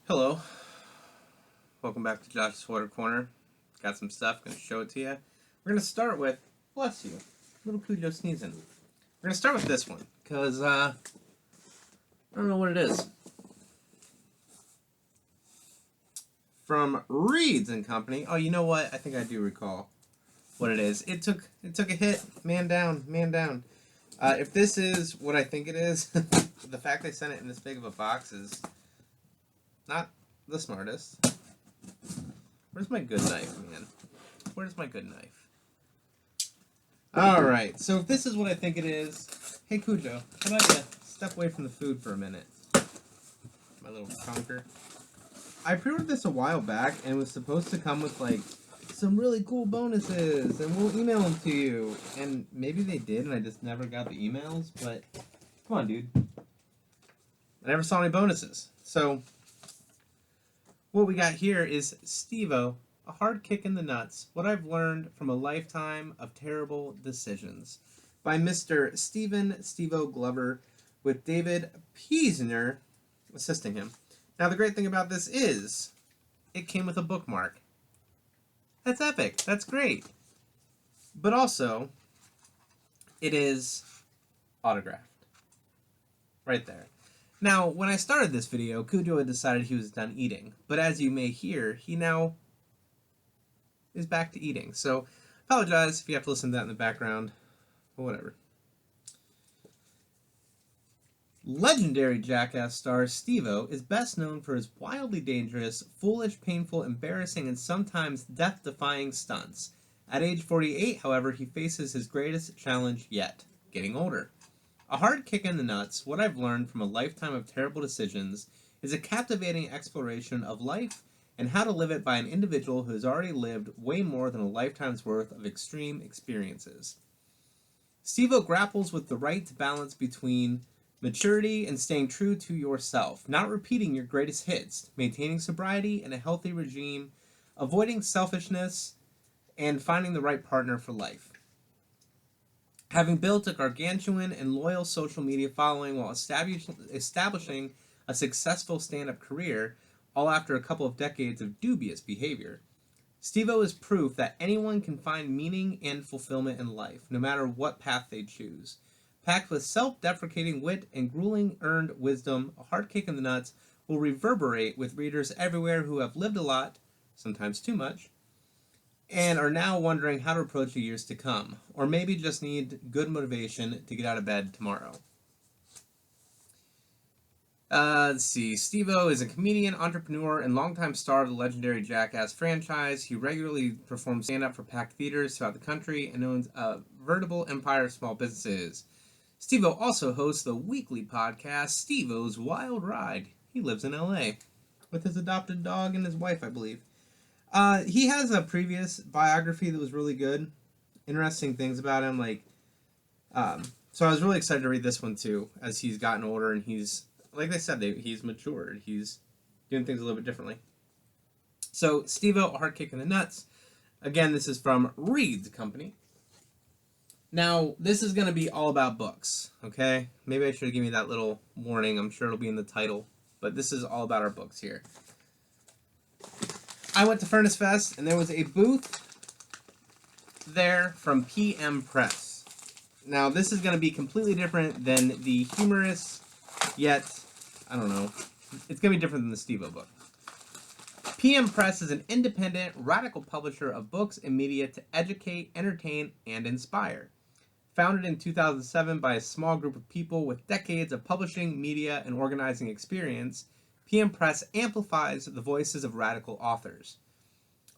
Hello, welcome back to Josh's Water Corner. Got some stuff, gonna show it to you. We're gonna start with, bless you, little Cujo sneezing. We're gonna start with this one, because, I don't know what it is. From Reeds and Company. Oh, you know what? I think I do recall what it is. It took a hit. Man down, man down. If this is what I think it is, the fact they sent it in this big of a box is not the smartest. Where's my good knife, man? Where's my good knife? Alright, so if this is what I think it is... Hey, Cujo, how about you step away from the food for a minute? My little conker. I pre-ordered this a while back, and it was supposed to come with, like, some really cool bonuses, and we'll email them to you. And maybe they did, and I just never got the emails, but... Come on, dude. I never saw any bonuses. So... what we got here is Steve-O, a hard kick in the nuts, what I've learned from a lifetime of terrible decisions, by Mr. Steve-O Glover, with David Piesner assisting him. Now, the great thing about this is, it came with a bookmark. That's epic. That's great. But also, it is autographed. Right there. Now, when I started this video, Cujo had decided he was done eating, but as you may hear, he now is back to eating. So, apologize if you have to listen to that in the background, but whatever. Legendary Jackass star Steve-O is best known for his wildly dangerous, foolish, painful, embarrassing, and sometimes death-defying stunts. At age 48, however, he faces his greatest challenge yet, getting older. A Hard Kick in the Nuts, what I've learned from a lifetime of terrible decisions, is a captivating exploration of life and how to live it by an individual who has already lived way more than a lifetime's worth of extreme experiences. Steve-O grapples with the right balance between maturity and staying true to yourself, not repeating your greatest hits, maintaining sobriety and a healthy regime, avoiding selfishness, and finding the right partner for life. Having built a gargantuan and loyal social media following while establishing a successful stand-up career, all after a couple of decades of dubious behavior, Steve-O is proof that anyone can find meaning and fulfillment in life, no matter what path they choose. Packed with self-deprecating wit and grueling earned wisdom, A Hard Kick in the Nuts will reverberate with readers everywhere who have lived a lot, sometimes too much, and are now wondering how to approach the years to come, or maybe just need good motivation to get out of bed tomorrow. Let's see. Steve-O is a comedian, entrepreneur, and longtime star of the legendary Jackass franchise. He regularly performs stand-up for packed theaters throughout the country and owns a veritable empire of small businesses. Steve-O also hosts the weekly podcast, Steve-O's Wild Ride. He lives in L.A. with his adopted dog and his wife, I believe. He has a previous biography that was really good. Interesting things about him, like, so I was really excited to read this one too, as he's gotten older and he's, like they said, he's matured. He's doing things a little bit differently. So, Steve-O, A Hard Kick in the Nuts. Again, this is from Reed's Company. Now, this is going to be all about books, okay? Maybe I should have given you that little warning. I'm sure it'll be in the title. But this is all about our books here. I went to Furnace Fest, and there was a booth there from PM Press. Now, this is going to be completely different than the humorous, yet, I don't know, it's going to be different than the Steve-O book. PM Press is an independent, radical publisher of books and media to educate, entertain, and inspire. Founded in 2007 by a small group of people with decades of publishing, media, and organizing experience, PM Press amplifies the voices of radical authors,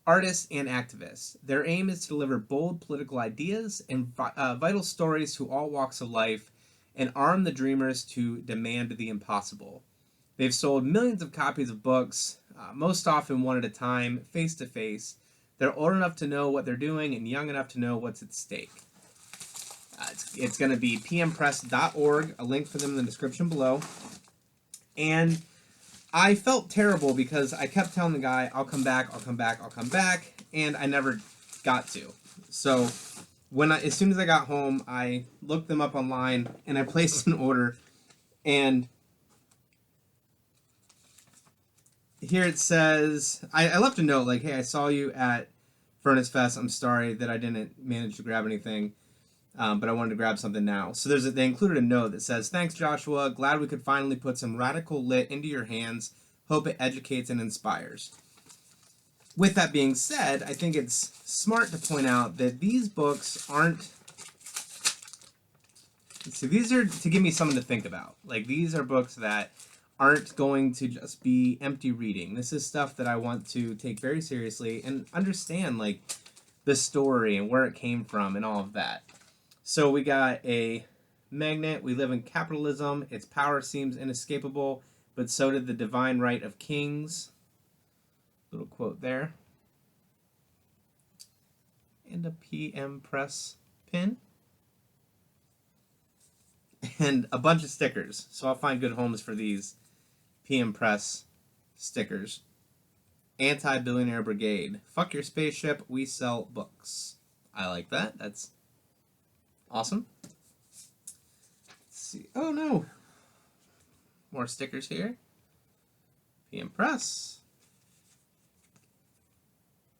artists, and activists. Their aim is to deliver bold political ideas and vital stories to all walks of life and arm the dreamers to demand the impossible. They've sold millions of copies of books, most often one at a time, face to face. They're old enough to know what they're doing and young enough to know what's at stake. It's going to be pmpress.org, a link for them in the description below. And I felt terrible because I kept telling the guy, I'll come back, I'll come back, I'll come back, and I never got to. So as soon as I got home, I looked them up online, and I placed an order, and here it says, I left a note like, hey, I saw you at Furnace Fest. I'm sorry that I didn't manage to grab anything, but I wanted to grab something now. So they included a note that says, thanks, Joshua. Glad we could finally put some radical lit into your hands. Hope it educates and inspires. With that being said, I think it's smart to point out that these books aren't. So these are to give me something to think about. Like, these are books that aren't going to just be empty reading. This is stuff that I want to take very seriously and understand, like, the story and where it came from and all of that. So we got a magnet. We live in capitalism. Its power seems inescapable, but so did the divine right of kings. Little quote there. And a PM Press pin. And a bunch of stickers. So I'll find good homes for these PM Press stickers. Anti-billionaire brigade. Fuck your spaceship. We sell books. I like that. That's awesome. Let's see. Oh no. More stickers here. PM Press.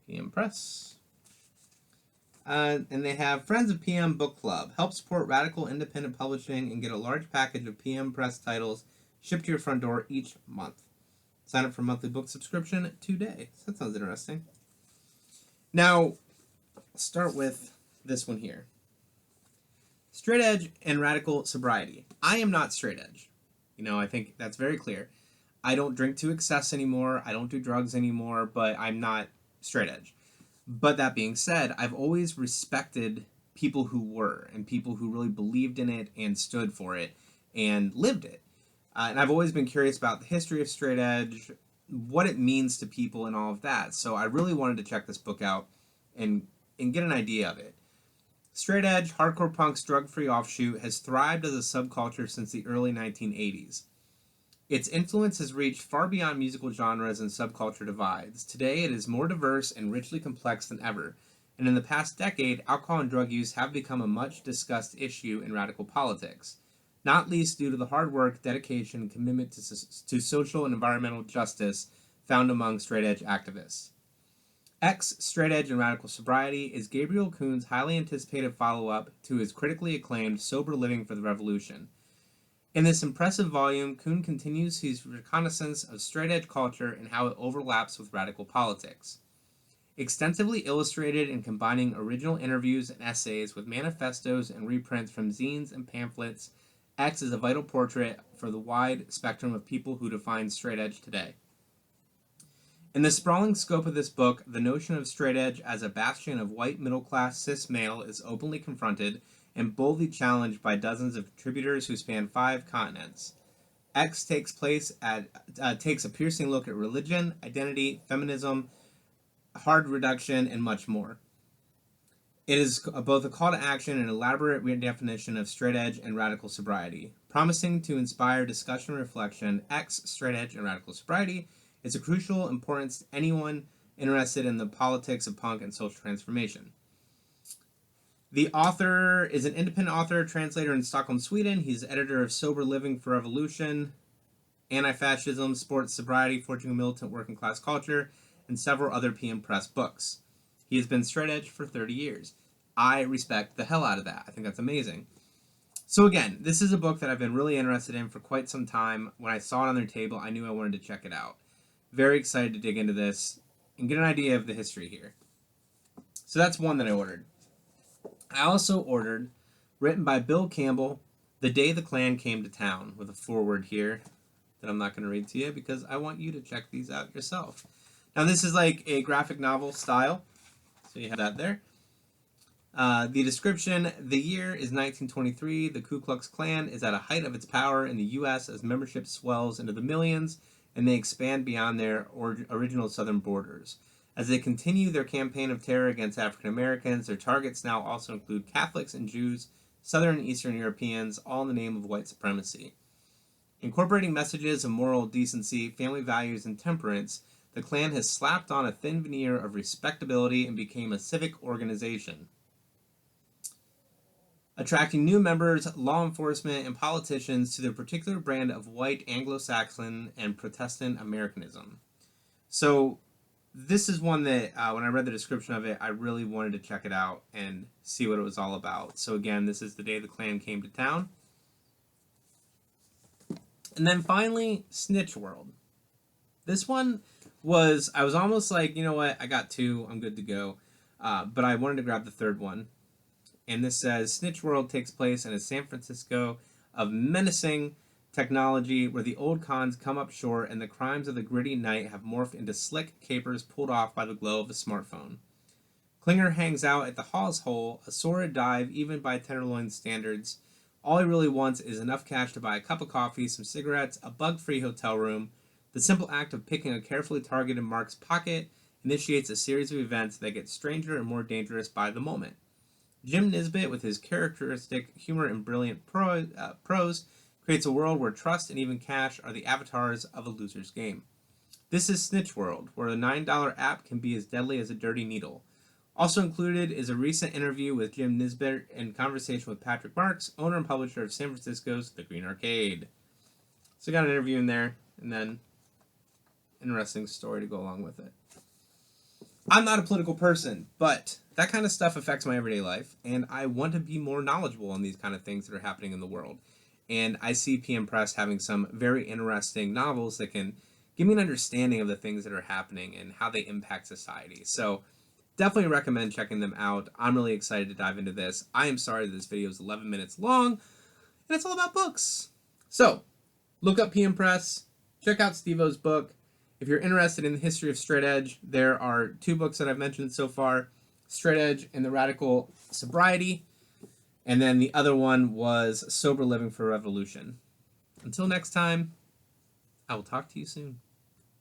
PM Press. And they have Friends of PM Book Club. Help support radical independent publishing and get a large package of PM Press titles shipped to your front door each month. Sign up for a monthly book subscription today. So that sounds interesting. Now, let's start with this one here. Straight edge and radical sobriety. I am not straight edge. I think that's very clear. I don't drink to excess anymore. I don't do drugs anymore, but I'm not straight edge. But that being said, I've always respected people who were and people who really believed in it and stood for it and lived it. And I've always been curious about the history of straight edge, what it means to people and all of that. So I really wanted to check this book out and get an idea of it. Straight edge, hardcore punk's drug-free offshoot has thrived as a subculture since the early 1980s. Its influence has reached far beyond musical genres and subculture divides. Today, it is more diverse and richly complex than ever, and in the past decade, alcohol and drug use have become a much-discussed issue in radical politics, not least due to the hard work, dedication, and commitment to social and environmental justice found among straight-edge activists. X, Straight Edge and Radical Sobriety, is Gabriel Kuhn's highly anticipated follow-up to his critically acclaimed Sober Living for the Revolution. In this impressive volume, Kuhn continues his reconnaissance of straight-edge culture and how it overlaps with radical politics. Extensively illustrated and combining original interviews and essays with manifestos and reprints from zines and pamphlets, X is a vital portrait for the wide spectrum of people who define straight edge today. In the sprawling scope of this book, the notion of straight edge as a bastion of white middle-class cis male is openly confronted and boldly challenged by dozens of contributors who span 5 continents. X takes a piercing look at religion, identity, feminism, hard reduction, and much more. It is both a call to action and elaborate redefinition of straight edge and radical sobriety. Promising to inspire discussion and reflection, X, Straight Edge and Radical Sobriety is of crucial importance to anyone interested in the politics of punk and social transformation. The author is an independent author, translator in Stockholm, Sweden. He's editor of Sober Living for Revolution, Anti-Fascism, Sports Sobriety, Forging a Militant Working Class Culture, and several other PM Press books. He has been straight edge for 30 years. I respect the hell out of that. I think that's amazing. So again, this is a book that I've been really interested in for quite some time. When I saw it on their table, I knew I wanted to check it out. Very excited to dig into this and get an idea of the history here. So that's one that I ordered. I also ordered, written by Bill Campbell, The Day the Klan Came to Town, with a foreword here that I'm not going to read to you because I want you to check these out yourself. Now this is like a graphic novel style, so you have that there. The description, the year is 1923. The Ku Klux Klan is at a height of its power in the U.S. as membership swells into the millions and they expand beyond their original southern borders. As they continue their campaign of terror against African Americans, their targets now also include Catholics and Jews, Southern and Eastern Europeans, all in the name of white supremacy. Incorporating messages of moral decency, family values, and temperance, the Klan has slapped on a thin veneer of respectability and became a civic organization, attracting new members, law enforcement, and politicians to their particular brand of white Anglo-Saxon and Protestant Americanism. So this is one that when I read the description of it, I really wanted to check it out and see what it was all about. So again, this is The Day the Klan Came to Town. And then finally, Snitch World. This one was, I was almost like, you know what, I got two, I'm good to go. But I wanted to grab the third one. And this says Snitch World takes place in a San Francisco of menacing technology where the old cons come up short and the crimes of the gritty night have morphed into slick capers pulled off by the glow of a smartphone. Klinger hangs out at the Hawes Hole, a sordid dive even by Tenderloin standards. All he really wants is enough cash to buy a cup of coffee, some cigarettes, a bug-free hotel room. The simple act of picking a carefully targeted mark's pocket initiates a series of events that get stranger and more dangerous by the moment. Jim Nisbet, with his characteristic humor and brilliant prose, creates a world where trust and even cash are the avatars of a loser's game. This is Snitch World, where a $9 app can be as deadly as a dirty needle. Also included is a recent interview with Jim Nisbet and conversation with Patrick Marks, owner and publisher of San Francisco's The Green Arcade. So I got an interview in there, and then interesting story to go along with it. I'm not a political person, but that kind of stuff affects my everyday life, and I want to be more knowledgeable on these kind of things that are happening in the world. And I see PM Press having some very interesting novels that can give me an understanding of the things that are happening and how they impact society. So definitely recommend checking them out. I'm really excited to dive into this. I am sorry that this video is 11 minutes long, and it's all about books. So look up PM Press, check out Steve-O's book. If you're interested in the history of straight edge, there are two books that I've mentioned so far, Straight Edge and the Radical Sobriety, and then the other one was Sober Living for Revolution. Until next time, I will talk to you soon.